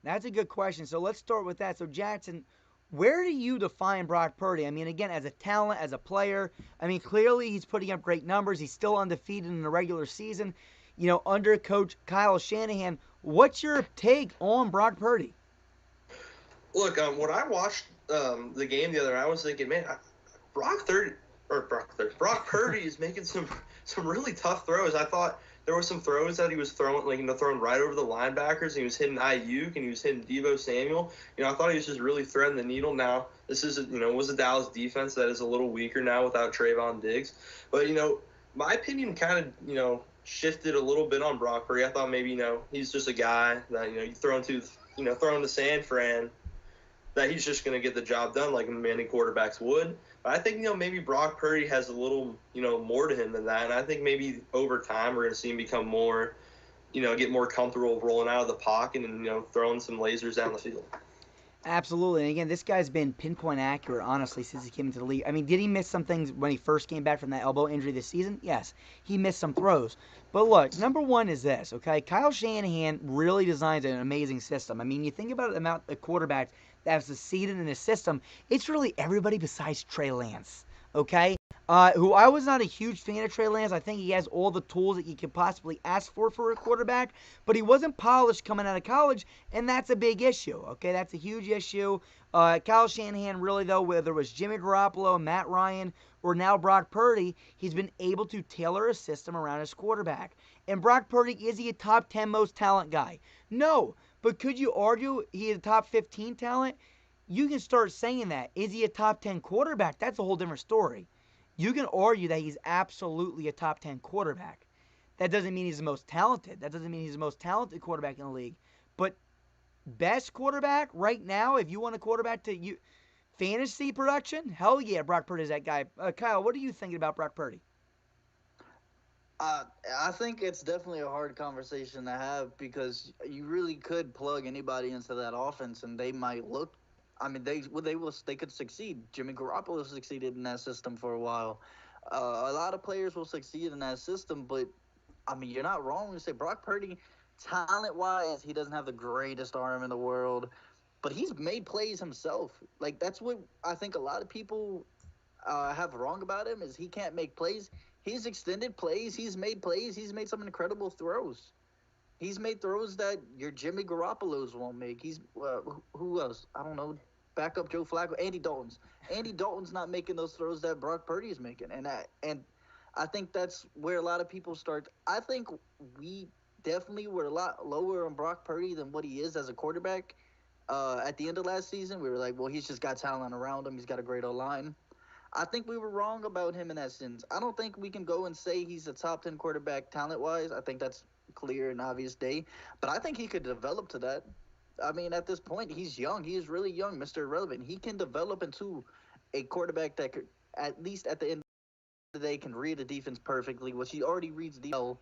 That's a good question. So let's start with that. So Jackson, where do you define Brock Purdy? I mean, again, as a talent, as a player, I mean, clearly he's putting up great numbers. He's still undefeated in the regular season. Under Coach Kyle Shanahan, what's your take on Brock Purdy? Look, when I watched the game the other night, I was thinking, man, Brock Purdy is making some really tough throws. I thought there were some throws that he was throwing, like throwing right over the linebackers. And he was hitting Ayuk and he was hitting Deebo Samuel. I thought he was just really threading the needle. Now this is was a Dallas defense that is a little weaker now without Trayvon Diggs. But my opinion kind of shifted a little bit on Brock Purdy. I thought maybe he's just a guy that you throw into San Fran, that he's just going to get the job done like many quarterbacks would. But I think, maybe Brock Purdy has a little, more to him than that. And I think maybe over time we're going to see him become more, get more comfortable rolling out of the pocket and, throwing some lasers down the field. Absolutely. And again, this guy's been pinpoint accurate, honestly, since he came into the league. I mean, did he miss some things when he first came back from that elbow injury this season? Yes. He missed some throws. But look, number one is this, okay? Kyle Shanahan really designs an amazing system. I mean, you think about the amount of quarterbacks that have succeeded in his system, it's really everybody besides Trey Lance, okay? Who I was not a huge fan of Trey Lance. I think he has all the tools that you could possibly ask for a quarterback, but he wasn't polished coming out of college, and that's a big issue, okay? That's a huge issue. Kyle Shanahan really, though, whether it was Jimmy Garoppolo, Matt Ryan, or now Brock Purdy, he's been able to tailor a system around his quarterback. And Brock Purdy, is he a top 10 most talent guy? No, but could you argue he's a top 15 talent? You can start saying that. Is he a top 10 quarterback? That's a whole different story. You can argue that he's absolutely a top 10 quarterback. That doesn't mean he's the most talented. That doesn't mean he's the most talented quarterback in the league. But best quarterback right now, if you want a quarterback to you fantasy production, hell yeah, Brock Purdy is that guy. Kyle, what are you thinking about Brock Purdy? I think it's definitely a hard conversation to have because you really could plug anybody into that offense and they might look. I mean, they could succeed. Jimmy Garoppolo succeeded in that system for a while. A lot of players will succeed in that system, but I mean, you're not wrong when you say Brock Purdy, talent wise, he doesn't have the greatest arm in the world, but he's made plays himself. Like that's what I think a lot of people have wrong about him is he can't make plays. He's extended plays. He's made plays. He's made some incredible throws. He's made throws that your Jimmy Garoppolo's won't make. He's who else? I don't know. Backup Joe Flacco, Andy Dalton's. Andy Dalton's not making those throws that Brock Purdy is making, and I think that's where a lot of people start. I think we definitely were a lot lower on Brock Purdy than what he is as a quarterback. At the end of last season, we were like, well, he's just got talent around him. He's got a great O-line. I think we were wrong about him in that sense. I don't think we can go and say he's a top 10 quarterback talent wise. I think that's clear and obvious day. But I think he could develop to that. I mean, at this point, he's young. He is really young, Mr. Irrelevant. He can develop into a quarterback that could, at least at the end of the day, can read the defense perfectly, which he already reads the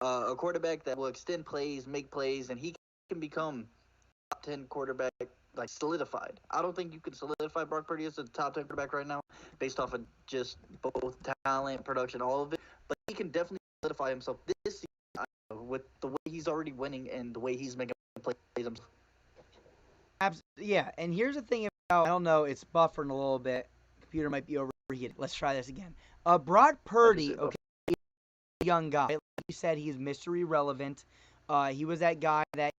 a quarterback that will extend plays, make plays, and he can become top 10 quarterback like solidified. I don't think you can solidify Brock Purdy as a top 10 quarterback right now based off of just both talent, production, all of it. But he can definitely solidify himself this season with the way he's already winning and the way he's making plays himself. Yeah, and here's the thing about, I don't know, it's buffering a little bit. Computer might be overheated. Let's try this again. Brock Purdy, okay, young guy. Like you said, he's mystery relevant. He was that guy that,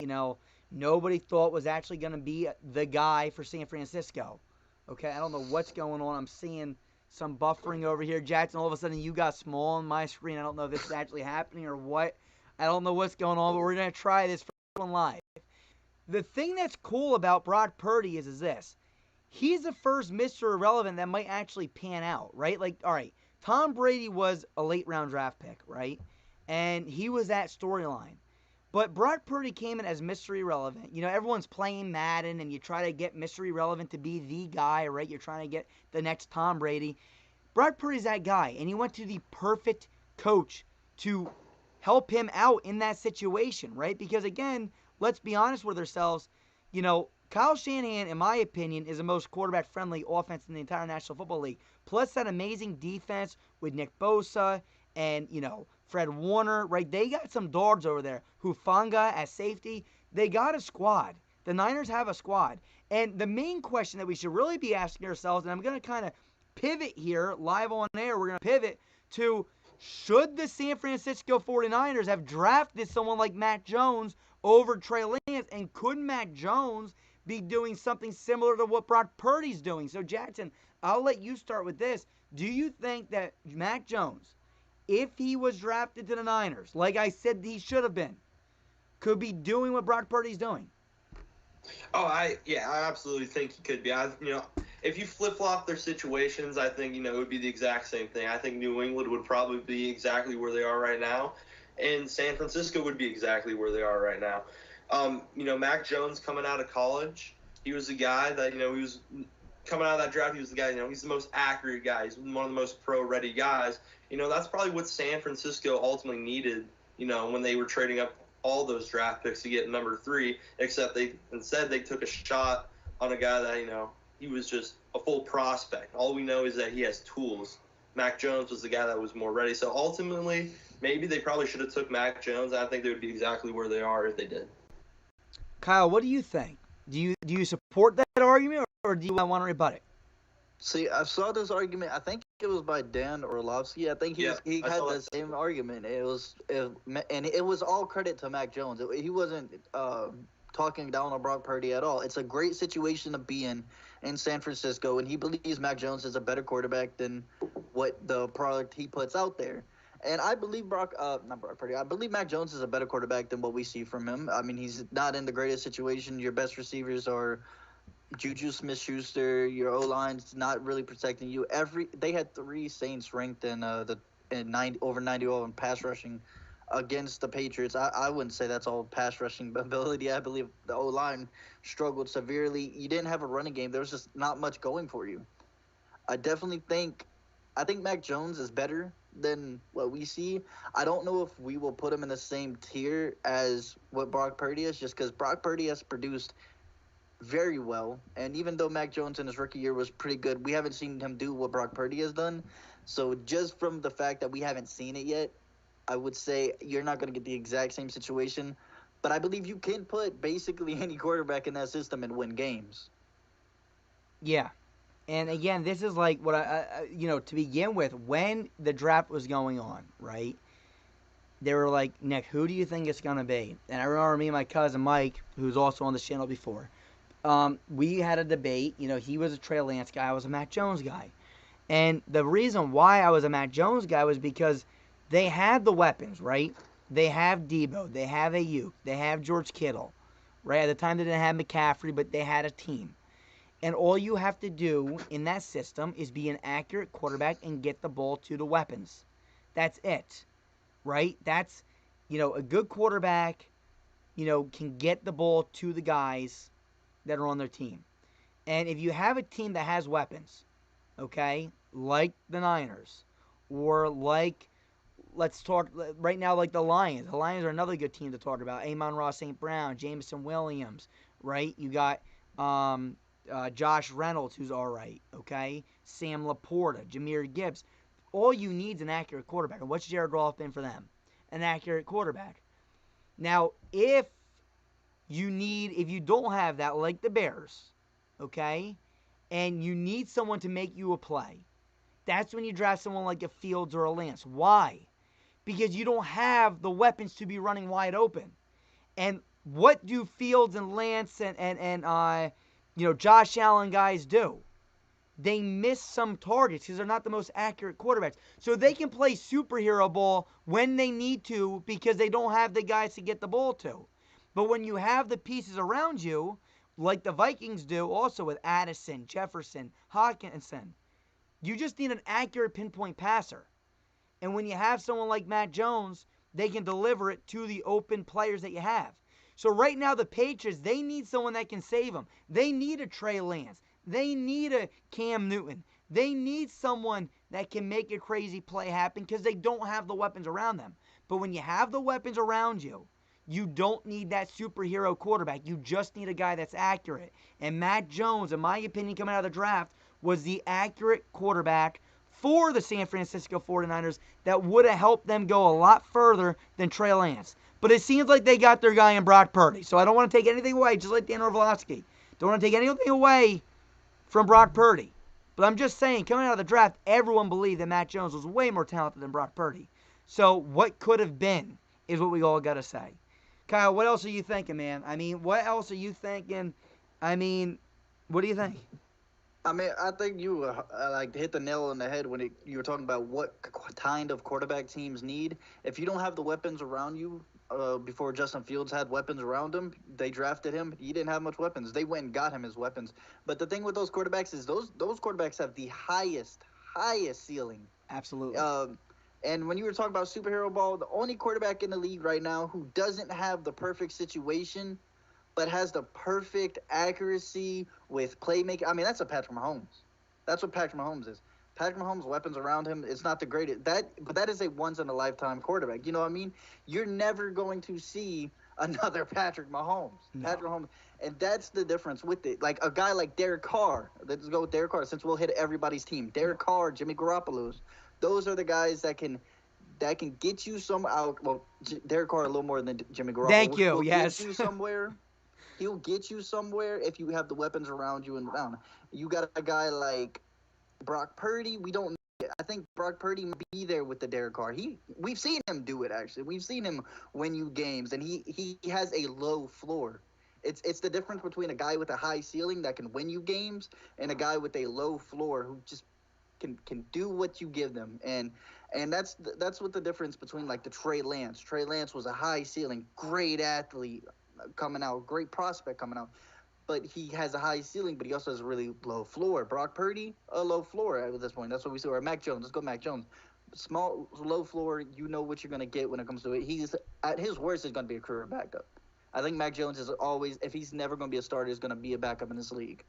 nobody thought was actually going to be the guy for San Francisco. Okay, I don't know what's going on. I'm seeing some buffering over here. Jackson, all of a sudden you got small on my screen. I don't know if this is actually happening or what. I don't know what's going on, but we're going to try this for one live. The thing that's cool about Brock Purdy is this. He's the first Mr. Irrelevant that might actually pan out, right? Like, all right, Tom Brady was a late round draft pick, right? And he was that storyline. But Brock Purdy came in as mystery relevant. Everyone's playing Madden, and you try to get mystery relevant to be the guy, right? You're trying to get the next Tom Brady. Brock Purdy's that guy, and he went to the perfect coach to help him out in that situation, right? Because, again, let's be honest with ourselves. Kyle Shanahan, in my opinion, is the most quarterback-friendly offense in the entire National Football League. Plus that amazing defense with Nick Bosa and, Fred Warner, right? They got some dogs over there. Hufanga at safety. They got a squad. The Niners have a squad. And the main question that we should really be asking ourselves, and I'm going to kind of pivot here live on air, we're going to pivot to, should the San Francisco 49ers have drafted someone like Mac Jones over Trey Lance? And could Mac Jones be doing something similar to what Brock Purdy's doing? So, Jackson, I'll let you start with this. Do you think that Mac Jones, if he was drafted to the Niners, like I said he should have been, could be doing what Brock Purdy's doing? Oh, I absolutely think he could be. If you flip flop their situations, I think it would be the exact same thing. I think New England would probably be exactly where they are right now, and San Francisco would be exactly where they are right now. Mac Jones coming out of college, he was the guy that he was coming out of that draft. He was the guy. He's the most accurate guy. He's one of the most pro-ready guys. That's probably what San Francisco ultimately needed. When they were trading up all those draft picks to get number 3, except instead they took a shot on a guy that, he was just a full prospect. All we know is that he has tools. Mac Jones was the guy that was more ready. So ultimately, maybe they probably should have took Mac Jones. I think they would be exactly where they are if they did. Kyle, what do you think? Do you support that argument, or do you want to rebut it? See, I saw this argument. I think it was by Dan Orlovsky. I think he had the same argument. It was all credit to Mac Jones. He wasn't talking down on Brock Purdy at all. It's a great situation to be in San Francisco, and he believes Mac Jones is a better quarterback than what the product he puts out there. And I believe not Brock Purdy. I believe Mac Jones is a better quarterback than what we see from him. I mean, he's not in the greatest situation. Your best receivers are Juju Smith-Schuster. Your O-line's not really protecting you. They had 3 Saints ranked in over 90 in pass rushing against the Patriots. I wouldn't say that's all pass rushing ability. I believe the O-line struggled severely. You didn't have a running game. There was just not much going for you. I think Mac Jones is better than what we see. I don't know if we will put him in the same tier as what Brock Purdy is, just because Brock Purdy has produced very well. And even though Mac Jones in his rookie year was pretty good, we haven't seen him do what Brock Purdy has done. So just from the fact that we haven't seen it yet, I would say you're not going to get the exact same situation. But I believe you can put basically any quarterback in that system and win games. Yeah. And again, this is like what to begin with, when the draft was going on, right? They were like, Nick, who do you think it's going to be? And I remember me and my cousin Mike, who's also on this channel before, we had a debate. He was a Trey Lance guy. I was a Mac Jones guy. And the reason why I was a Mac Jones guy was because they had the weapons, right? They have Debo. They have Ayuk. They have George Kittle, right? At the time, they didn't have McCaffrey, but they had a team. And all you have to do in that system is be an accurate quarterback and get the ball to the weapons. That's it, right? That's, a good quarterback, can get the ball to the guys that are on their team. And if you have a team that has weapons, okay, like the Niners, or like, let's talk right now, like the Lions. The Lions are another good team to talk about. Amon-Ra St. Brown, Jameson Williams, right? You got Josh Reynolds, who's all right, okay? Sam Laporta, Jahmyr Gibbs. All you need is an accurate quarterback. And what's Jared Goff been for them? An accurate quarterback. Now, if you don't have that, like the Bears, okay, and you need someone to make you a play, that's when you draft someone like a Fields or a Lance. Why? Because you don't have the weapons to be running wide open. And what do Fields and Lance and Josh Allen guys do? They miss some targets because they're not the most accurate quarterbacks. So they can play superhero ball when they need to because they don't have the guys to get the ball to. But when you have the pieces around you, like the Vikings do also with Addison, Jefferson, Hawkinson, you just need an accurate pinpoint passer. And when you have someone like Matt Jones, they can deliver it to the open players that you have. So right now the Patriots, they need someone that can save them. They need a Trey Lance. They need a Cam Newton. They need someone that can make a crazy play happen because they don't have the weapons around them. But when you have the weapons around you, you don't need that superhero quarterback. You just need a guy that's accurate. And Matt Jones, in my opinion, coming out of the draft, was the accurate quarterback for the San Francisco 49ers that would have helped them go a lot further than Trey Lance. But it seems like they got their guy in Brock Purdy. So I don't want to take anything away, just like Dan Orlovsky. Don't want to take anything away from Brock Purdy. But I'm just saying, coming out of the draft, everyone believed that Mac Jones was way more talented than Brock Purdy. So what could have been is what we all got to say. Kyle, what else are you thinking, man? I mean, what else are you thinking? I mean, what do you think? I mean, I think you like hit the nail on the head when you were talking about what kind of quarterback teams need. If you don't have the weapons around you, before Justin Fields had weapons around him, they drafted him. He didn't have much weapons. They went and got him his weapons. But the thing with those quarterbacks is those quarterbacks have the highest ceiling. Absolutely. And when you were talking about superhero ball, the only quarterback in the league right now who doesn't have the perfect situation but has the perfect accuracy with playmaking. I mean, that's a Patrick Mahomes. That's what Patrick Mahomes is. Patrick Mahomes' weapons around him, it's not the greatest. But that is a once-in-a-lifetime quarterback. You know what I mean? You're never going to see another Patrick Mahomes. No. Patrick Mahomes. And that's the difference with it. Like a guy like Derek Carr. Let's go with Derek Carr since we'll hit everybody's team. Derek Carr, Jimmy Garoppolo's. Those are the guys that can get you some out. Well, Derek Carr a little more than Jimmy Garoppolo. Thank you. Will Yes. Get you somewhere. He'll get you somewhere if you have the weapons around you and down. You got a guy like Brock Purdy. We don't. I think Brock Purdy might be there with the Derek Carr. We've seen him do it actually. We've seen him win you games, and he has a low floor. It's the difference between a guy with a high ceiling that can win you games and a guy with a low floor who just can do what you give them. And that's what the difference between like the Trey Lance. Trey Lance was a high ceiling, great athlete coming out, great prospect coming out. But he has a high ceiling, but he also has a really low floor. Brock Purdy, a low floor at this point. That's what we see. Or Mac Jones. Let's go Mac Jones. Small, low floor, you know what you're going to get when it comes to it. He's, at his worst, he's going to be a career backup. I think Mac Jones is always, if he's never going to be a starter, he's going to be a backup in this league.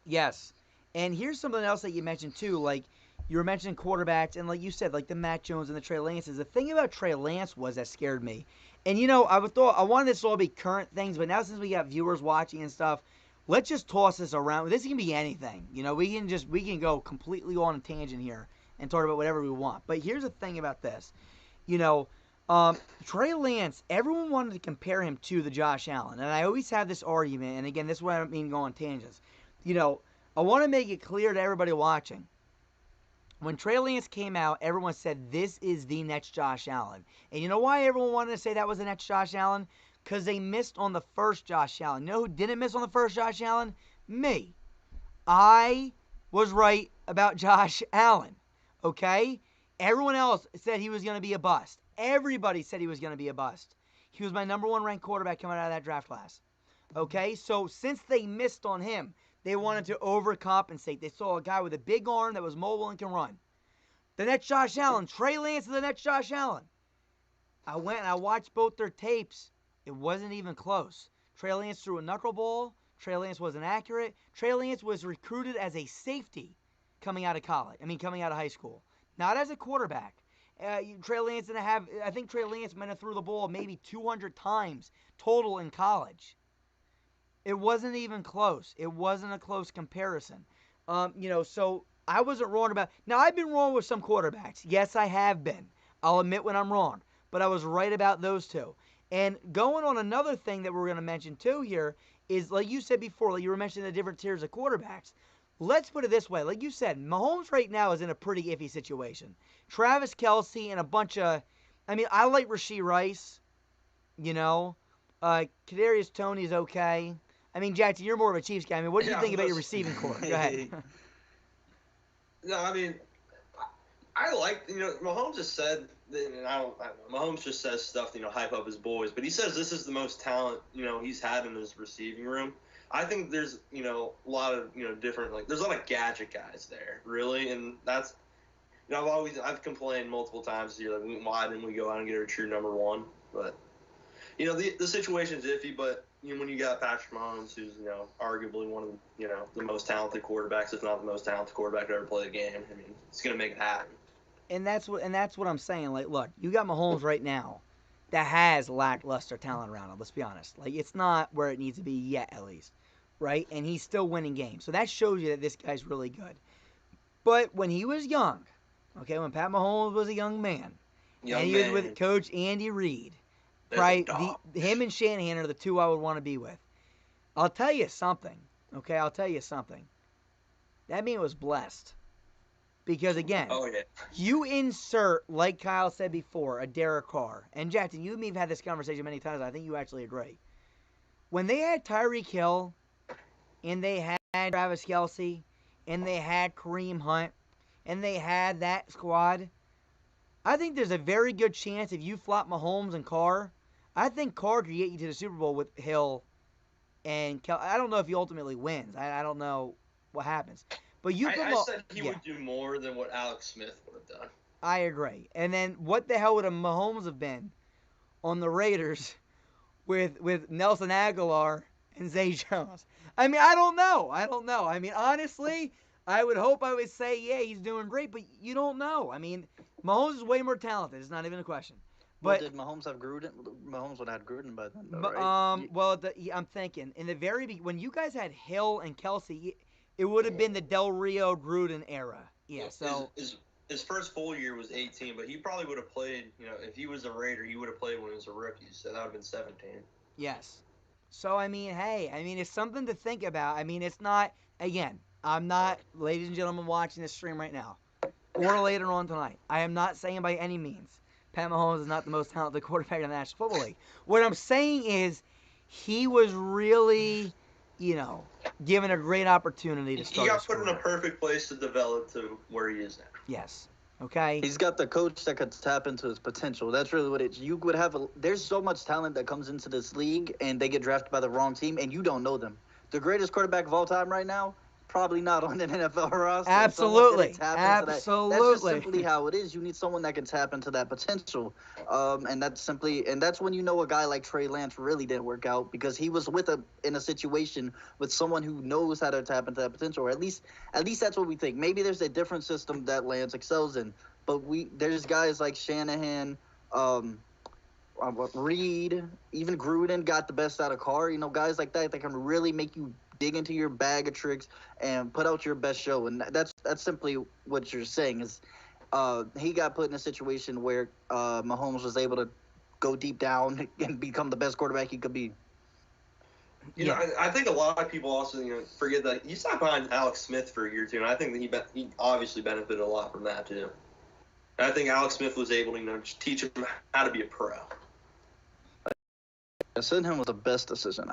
Yes. And here's something else that you mentioned, too. Like, you were mentioning quarterbacks, and like you said, like the Mac Jones and the Trey Lances. The thing about Trey Lance was that scared me. And, you know, I wanted this to all be current things, but now since we got viewers watching and stuff, let's just toss this around. This can be anything. You know, we can go completely on a tangent here and talk about whatever we want. But here's the thing about this. You know, Trey Lance, everyone wanted to compare him to the Josh Allen. And I always have this argument, and again, this is what I mean going on tangents. You know, I want to make it clear to everybody watching. When Trey Lance came out, everyone said this is the next Josh Allen. And you know why everyone wanted to say that was the next Josh Allen? Because they missed on the first Josh Allen. You know who didn't miss on the first Josh Allen? Me. I was right about Josh Allen. Okay? Everyone else said he was going to be a bust. Everybody said he was going to be a bust. He was my number one ranked quarterback coming out of that draft class. Okay? So since they missed on him, they wanted to overcompensate. They saw a guy with a big arm that was mobile and can run. The next Josh Allen. Trey Lance is the next Josh Allen. I went and I watched both their tapes. It wasn't even close. Trey Lance threw a knuckleball. Trey Lance wasn't accurate. Trey Lance was recruited as a safety coming out of high school. Not as a quarterback. Trey Lance didn't have, I think Trey Lance might have threw the ball maybe 200 times total in college. It wasn't even close. It wasn't a close comparison. You know, so I wasn't wrong about. Now, I've been wrong with some quarterbacks. Yes, I have been. I'll admit when I'm wrong. But I was right about those two. And going on another thing that we're going to mention too here is, like you said before, like you were mentioning the different tiers of quarterbacks. Let's put it this way. Like you said, Mahomes right now is in a pretty iffy situation. Travis Kelce and a bunch of. I mean, I like Rashee Rice. You know. Kadarius Toney's okay. I mean, Jackson, you're more of a Chiefs guy. I mean, what do you think about your receiving core? Go ahead. No, I mean, I like, you know, Mahomes just said, and I don't know, Mahomes just says stuff to, you know, hype up his boys, but he says this is the most talent, you know, he's had in his receiving room. I think there's, you know, a lot of, you know, different, like, there's a lot of gadget guys there, really, and that's, you know, I've complained multiple times here, like, why didn't we go out and get our true number one? But, you know, the situation's iffy, but, you know, when you got Patrick Mahomes, who's, you know, arguably one of the, you know, the most talented quarterbacks, if not the most talented quarterback to ever play the game, I mean, it's going to make it happen. And that's what I'm saying. Like, look, you got Mahomes right now that has lackluster talent around him. Let's be honest. Like, it's not where it needs to be yet, at least, right? And he's still winning games. So that shows you that this guy's really good. But when he was young, okay, when Pat Mahomes was a young man, and he was with Coach Andy Reid, probably him and Shanahan are the two I would want to be with. I'll tell you something. Okay, I'll tell you something. That man was blessed. Because again, you insert, like Kyle said before, a Derek Carr. And Jackson, you and me have had this conversation many times. I think you actually agree. When they had Tyreek Hill, and they had Travis Kelce, and they had Kareem Hunt, and they had that squad, I think there's a very good chance if you flop Mahomes and Carr, I think Carr could get you to the Super Bowl with Hill and Kelce. I don't know if he ultimately wins. I don't know what happens. But I said he would do more than what Alex Smith would have done. I agree. And then what the hell would a Mahomes have been on the Raiders with Nelson Aguilar and Zay Jones? I mean, I don't know. I mean, honestly, I would hope I would say, yeah, he's doing great, but you don't know. I mean, Mahomes is way more talented. It's not even a question. But did Mahomes have Gruden? Mahomes would have had Gruden by then, though, right? Well, I'm thinking in the when you guys had Hill and Kelce, it would have been the Del Rio Gruden era. Yeah. So his first full year was 18, but he probably would have played. You know, if he was a Raider, he would have played when he was a rookie. So that would have been 17. Yes. So I mean, hey, it's something to think about. I mean, it's not. Again, I'm not, ladies and gentlemen, watching this stream right now or later on tonight. I am not saying by any means Pat Mahomes is not the most talented quarterback in the National Football League. What I'm saying is he was really, given a great opportunity to start. He got put in a perfect place to develop to where he is now. Yes. Okay. He's got the coach that could tap into his potential. That's really what it is. You would have there's so much talent that comes into this league, and they get drafted by the wrong team, and you don't know them. The greatest quarterback of all time right now, probably not on an NFL roster. Absolutely. That's just simply how it is. You need someone that can tap into that potential. And that's when you know a guy like Trey Lance really didn't work out, because he was in a situation with someone who knows how to tap into that potential. Or at least that's what we think. Maybe there's a different system that Lance excels in, but there's guys like Shanahan, Reed, even Gruden got the best out of Carr. Guys like that can really make you dig into your bag of tricks and put out your best show. And that's simply what you're saying is he got put in a situation where Mahomes was able to go deep down and become the best quarterback he could be. I think a lot of people also forget that he sat behind Alex Smith for a year or two, and I think that he obviously benefited a lot from that too. And I think Alex Smith was able to teach him how to be a pro. Sending him was the best decision.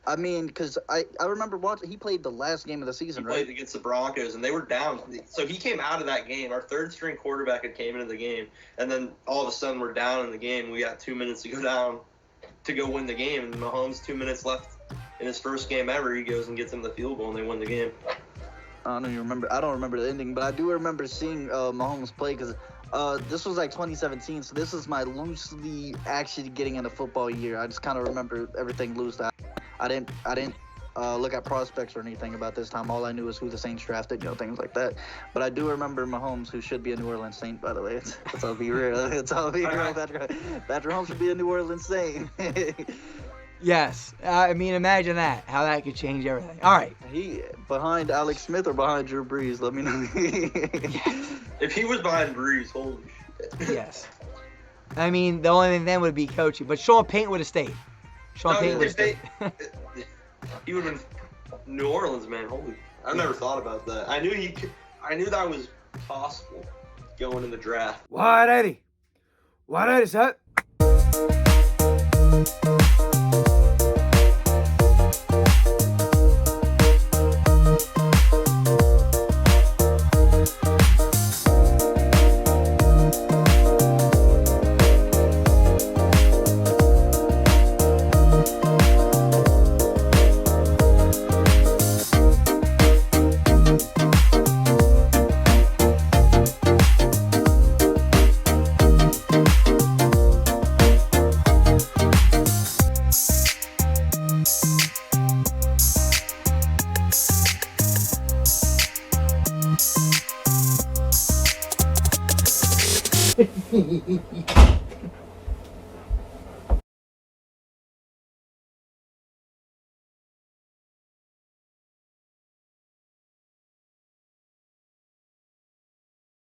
I mean, because I remember watching. He played the last game of the season, right? He played against the Broncos, and they were down. So he came out of that game. Our third-string quarterback had came into the game, and then all of a sudden we're down in the game. We got 2 minutes to go down to go win the game, and Mahomes 2 minutes left in his first game ever. He goes and gets him the field goal, and they win the game. I don't remember the ending, but I do remember seeing Mahomes play because this was like 2017, so this is my loosely actually getting into football year. I just kind of remember everything loose. I didn't look at prospects or anything about this time. All I knew was who the Saints drafted, things like that. But I do remember Mahomes, who should be a New Orleans Saint, by the way. Let's all be real. Patrick Mahomes should be a New Orleans Saint. Yes. I mean, imagine that. How that could change everything. All right. He behind Alex Smith or behind Drew Brees? Let me know. If he was behind Brees, holy shit. Yes. I mean, the only thing then would be coaching. But Sean Payton would have stayed. Payton would have stayed. He would have been New Orleans, man. Holy. I never thought about that. I knew that was possible going in the draft. What, Eddie? Sir?